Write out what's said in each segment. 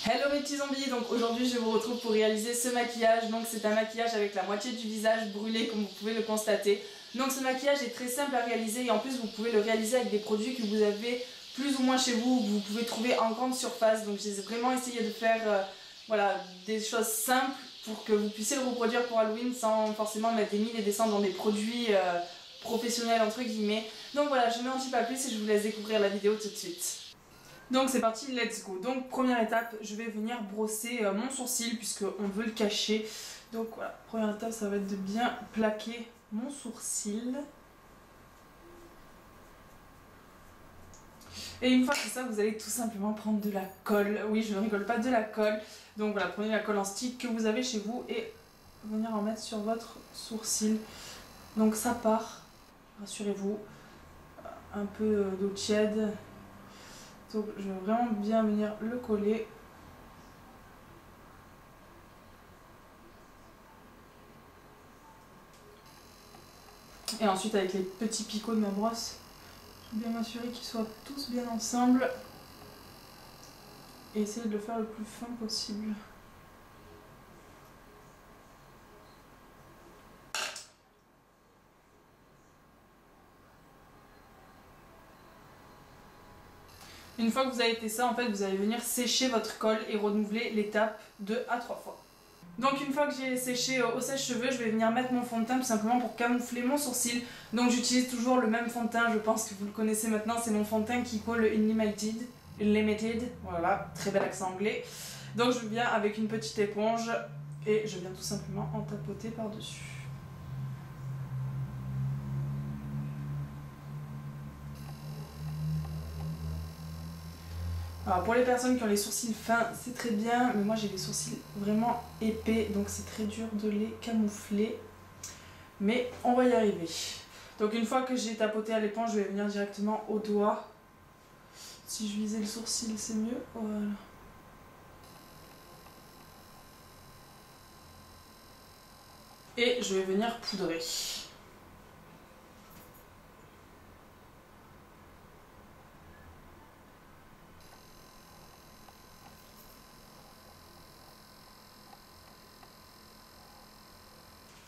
Hello mes petits zombies, donc aujourd'hui je vous retrouve pour réaliser ce maquillage. Donc c'est un maquillage avec la moitié du visage brûlé comme vous pouvez le constater. Donc ce maquillage est très simple à réaliser et en plus vous pouvez le réaliser avec des produits que vous avez plus ou moins chez vous, que vous pouvez trouver en grande surface. Donc j'ai vraiment essayé de faire voilà, des choses simples pour que vous puissiez le reproduire pour Halloween sans forcément mettre des mille et des cents dans des produits professionnels entre guillemets. Donc voilà, je n'en dis pas plus et je vous laisse découvrir la vidéo tout de suite. Donc c'est parti, let's go. Donc première étape, je vais venir brosser mon sourcil puisqu'on veut le cacher. Donc voilà, première étape ça va être de bien plaquer mon sourcil. Et une fois que ça, vous allez tout simplement prendre de la colle. Oui, je ne rigole pas, de la colle. Donc voilà, prenez la colle en stick que vous avez chez vous et venir en mettre sur votre sourcil. Donc ça part, rassurez-vous, un peu d'eau tiède. Donc je vais vraiment bien venir le coller. Et ensuite avec les petits picots de ma brosse, je vais bien m'assurer qu'ils soient tous bien ensemble. Et essayer de le faire le plus fin possible. Une fois que vous avez fait ça, en fait, vous allez venir sécher votre colle et renouveler l'étape 2 à 3 fois. Donc une fois que j'ai séché au sèche-cheveux, je vais venir mettre mon fond de teint tout simplement pour camoufler mon sourcil. Donc j'utilise toujours le même fond de teint, je pense que vous le connaissez maintenant, c'est mon fond de teint Kiko, le Unlimited, voilà, très bel accent anglais. Donc je viens avec une petite éponge et je viens tout simplement en tapoter par-dessus. Alors pour les personnes qui ont les sourcils fins, c'est très bien, mais moi j'ai les sourcils vraiment épais, donc c'est très dur de les camoufler. Mais on va y arriver. Donc une fois que j'ai tapoté à l'éponge, je vais venir directement au doigt. Si je visais le sourcil, c'est mieux. Voilà. Et je vais venir poudrer.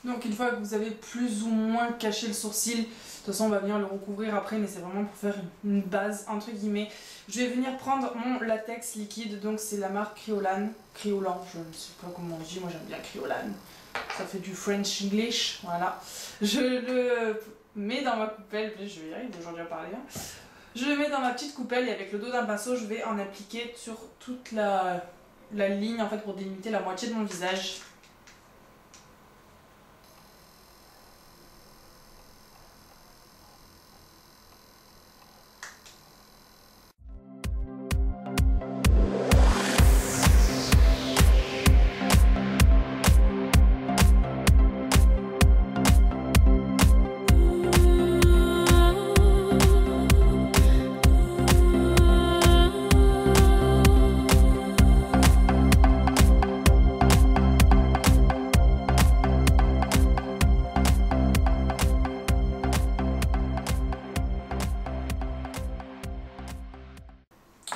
Donc une fois que vous avez plus ou moins caché le sourcil, de toute façon on va venir le recouvrir après, mais c'est vraiment pour faire une base entre guillemets. Je vais venir prendre mon latex liquide, donc c'est la marque Kryolan, je ne sais pas comment on dit, moi j'aime bien Kryolan. Ça fait du French English, voilà. Je le mets dans ma coupelle, je vais y arriver aujourd'hui à parler. Je le mets dans ma petite coupelle et avec le dos d'un pinceau, je vais en appliquer sur toute la ligne en fait pour délimiter la moitié de mon visage.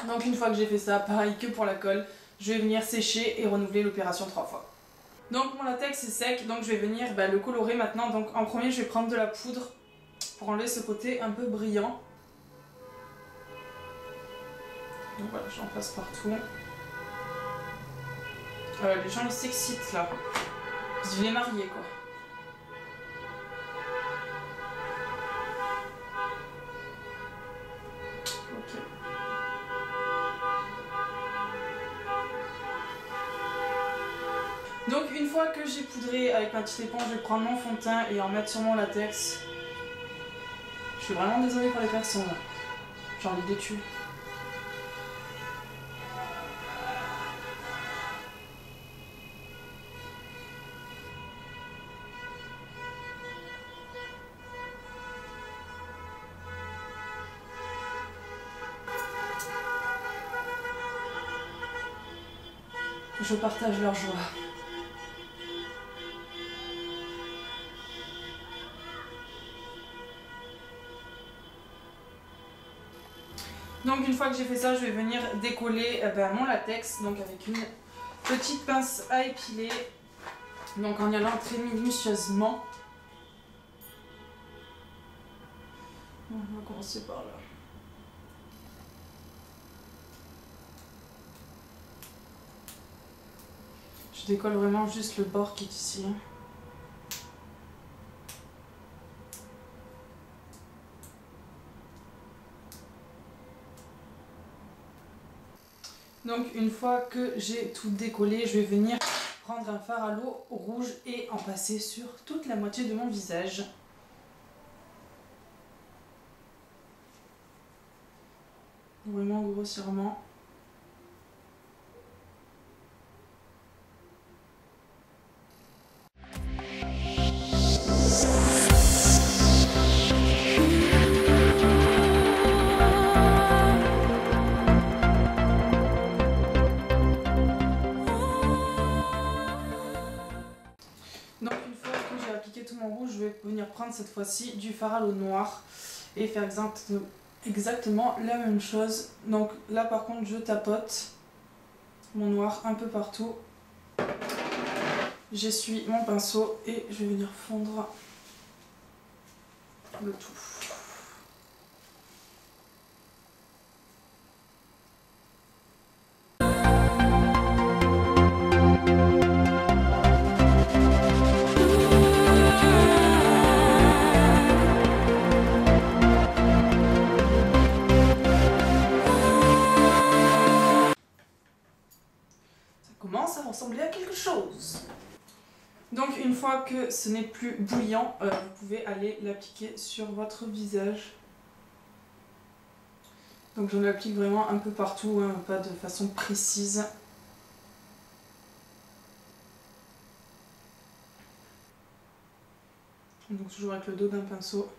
Donc une fois que j'ai fait ça, pareil que pour la colle, je vais venir sécher et renouveler l'opération 3 fois. Donc mon latex est sec, donc je vais venir le colorer maintenant. Donc en premier je vais prendre de la poudre pour enlever ce côté un peu brillant. Donc voilà, j'en passe partout. Les gens ils s'excitent là. Je vais marier quoi. Ok. Donc une fois que j'ai poudré avec ma petite éponge, je vais prendre mon fond de teint et en mettre sur mon latex. Je suis vraiment désolée pour les personnes là. J'ai envie de les tuer. Je partage leur joie. Donc Donc une fois que j'ai fait ça, je vais venir décoller mon latex, donc avec une petite pince à épiler, donc en y allant très minutieusement. On va commencer par là. Je décolle vraiment juste le bord qui est ici. Donc une fois que j'ai tout décollé, je vais venir prendre un fard à l'eau rouge et en passer sur toute la moitié de mon visage. Vraiment grossièrement. Donc une fois que j'ai appliqué tout mon rouge, je vais venir prendre cette fois-ci du fard à l'eau noire et faire exactement la même chose. Donc là par contre je tapote mon noir un peu partout. J'essuie mon pinceau et je vais venir fondre le tout. Commence à ressembler à quelque chose. Donc une fois que ce n'est plus bouillant, vous pouvez aller l'appliquer sur votre visage. Donc j'en applique vraiment un peu partout, hein, pas de façon précise. Donc toujours avec le dos d'un pinceau.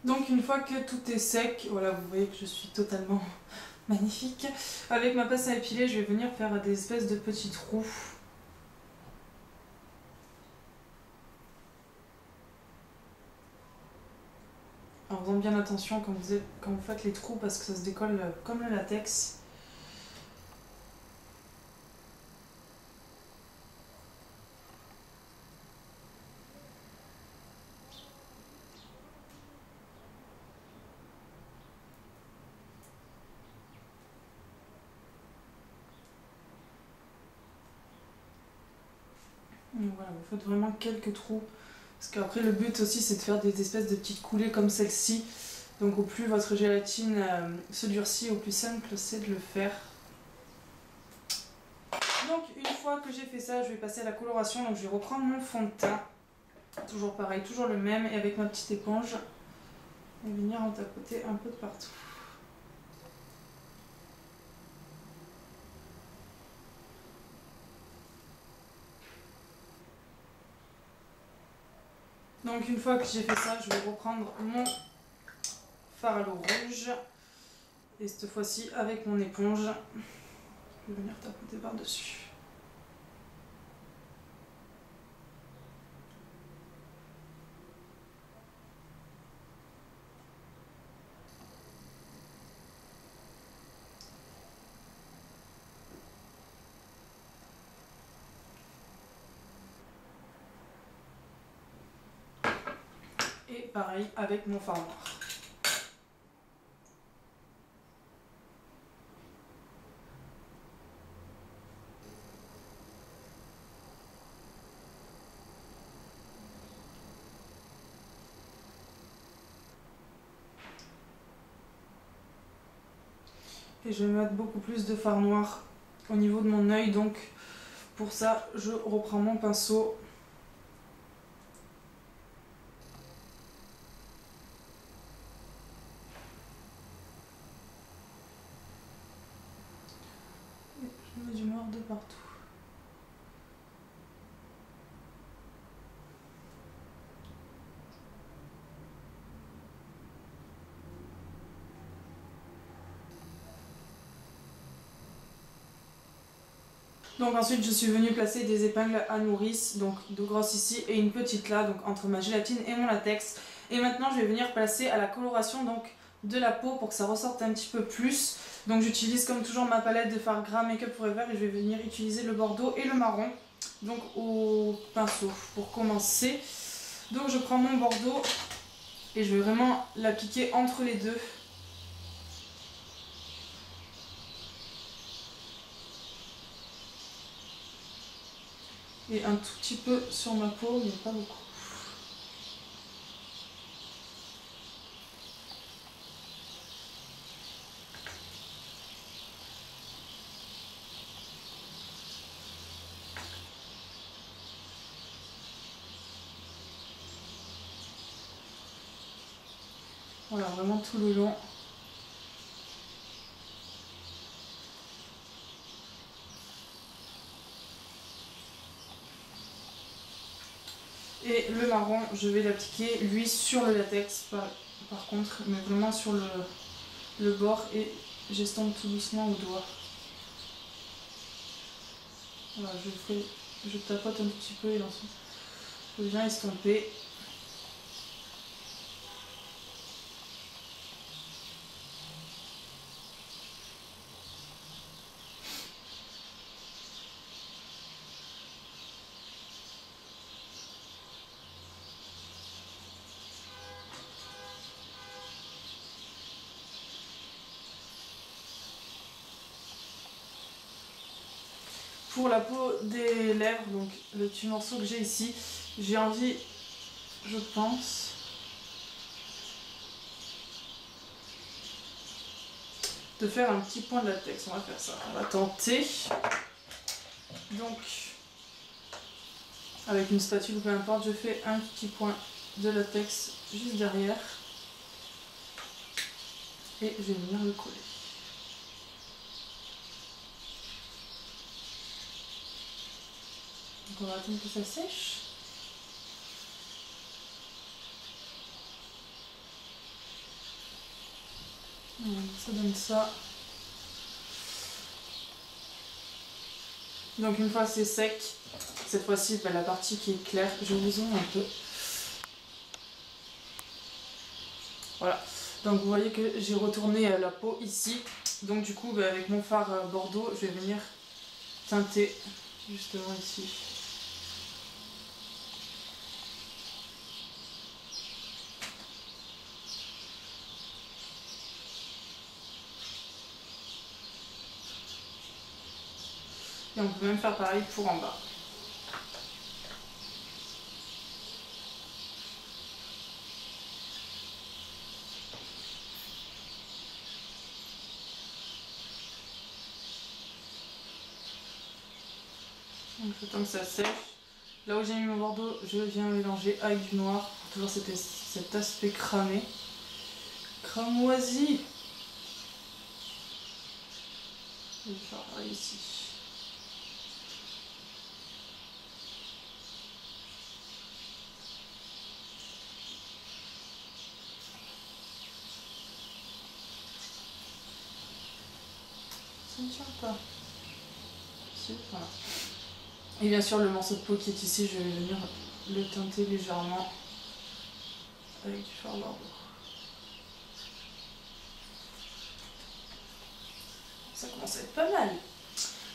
Donc une fois que tout est sec, voilà, vous voyez que je suis totalement magnifique. Avec ma pince à épiler, je vais venir faire des espèces de petits trous. En faisant bien attention quand vous faites les trous parce que ça se décolle comme le latex. Donc voilà, vous faites vraiment quelques trous. Parce qu'après le but aussi c'est de faire des espèces de petites coulées comme celle-ci. Donc au plus votre gélatine se durcit, au plus simple c'est de le faire. Donc une fois que j'ai fait ça, je vais passer à la coloration. Donc je vais reprendre mon fond de teint. Toujours pareil, toujours le même. Et avec ma petite éponge, et venir en tapoter un peu de partout. Donc une fois que j'ai fait ça, je vais reprendre mon fard à l'eau rouge. Et cette fois-ci avec mon éponge, je vais venir tapoter par-dessus. Et pareil avec mon fard noir. Et je vais mettre beaucoup plus de fard noir au niveau de mon œil, donc pour ça je reprends mon pinceau. Donc ensuite je suis venue placer des épingles à nourrice, donc deux grosses ici et une petite là, donc entre ma gélatine et mon latex. Et maintenant je vais venir placer à la coloration donc de la peau pour que ça ressorte un petit peu plus. Donc j'utilise comme toujours ma palette de fard gras Make Up Forever et je vais venir utiliser le bordeaux et le marron, donc au pinceau pour commencer. Donc je prends mon bordeaux et je vais vraiment l'appliquer entre les deux. Et un tout petit peu sur ma peau, mais pas beaucoup. Voilà, vraiment tout le long. Et le marron, je vais l'appliquer, lui, sur le latex, par contre, mais vraiment sur le bord, et j'estompe tout doucement au doigt. Voilà, je tapote un petit peu et ensuite je viens estomper. Pour la peau des lèvres, donc le petit morceau que j'ai ici, j'ai envie, je pense, de faire un petit point de latex. On va faire ça, on va tenter. Donc, avec une spatule ou peu importe, je fais un petit point de latex juste derrière et je vais venir le coller. Donc on va attendre que ça sèche. Donc ça donne ça. Donc une fois c'est sec, cette fois-ci la partie qui est claire, je vous zoome un peu. Voilà, donc vous voyez que j'ai retourné la peau ici. Donc du coup avec mon fard bordeaux, je vais venir teinter justement ici. Et on peut même faire pareil pour en bas. Donc j'attends que ça sèche. Là où j'ai mis mon bordeaux, je viens mélanger avec du noir pour toujours cet aspect cramé. Cramoisi. Je vais faire pareil ici. Ça ne tient pas. Si, voilà. Et bien sûr le morceau de peau qui est ici, je vais venir le teinter légèrement avec du fard bordeaux. Ça commence à être pas mal.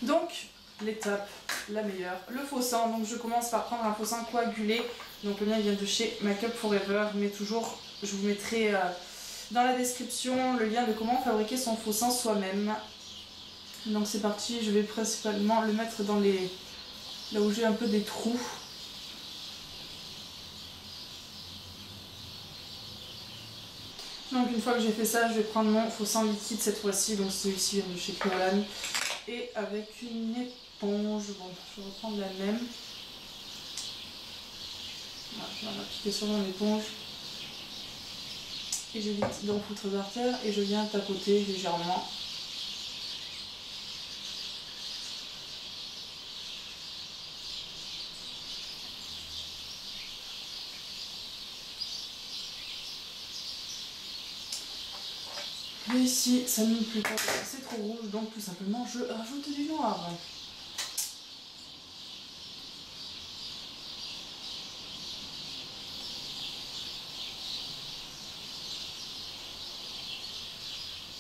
Donc l'étape la meilleure, le faux sang. Donc je commence par prendre un faux sang coagulé. Donc le mien vient de chez Make Up Forever, mais toujours je vous mettrai dans la description le lien de comment fabriquer son faux sang soi-même. Donc c'est parti, je vais principalement le mettre dans les... là où j'ai un peu des trous. Donc une fois que j'ai fait ça, je vais prendre mon faux sang liquide cette fois-ci, donc celui-ci vient de chez Clolan. Et avec une éponge, bon, je vais reprendre la même. Voilà, je viens l'appliquer sur mon éponge. Et j'évite d'en foutre par terre et je viens tapoter légèrement. Et ici, ça ne me plaît pas, c'est trop rouge, donc tout simplement je rajoute du noir.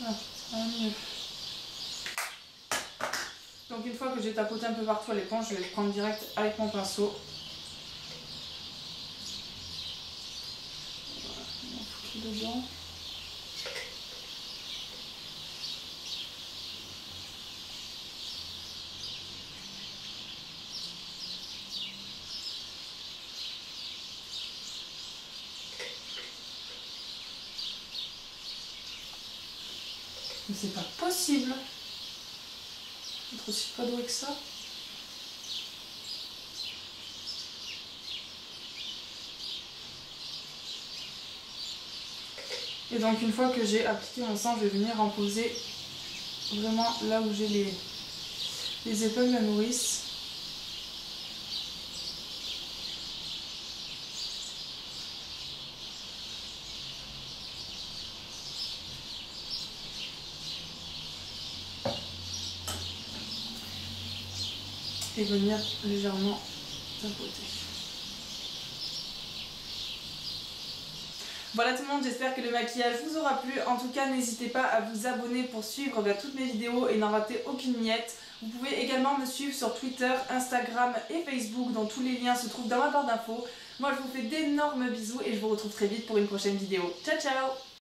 Voilà, ça va mieux. Donc une fois que j'ai tapoté un peu partout à l'éponge, je vais le prendre direct avec mon pinceau. Voilà, on fout tout dedans. Mais c'est pas possible. Être aussi pas doué que ça. Et donc une fois que j'ai appliqué mon sang, je vais venir en poser vraiment là où j'ai les épaules de la nourrice. Et venir légèrement tapoter. Voilà tout le monde, j'espère que le maquillage vous aura plu. En tout cas, n'hésitez pas à vous abonner pour suivre toutes mes vidéos et n'en rater aucune miette. Vous pouvez également me suivre sur Twitter, Instagram et Facebook, dont tous les liens se trouvent dans ma barre d'infos. Moi, je vous fais d'énormes bisous et je vous retrouve très vite pour une prochaine vidéo. Ciao, ciao!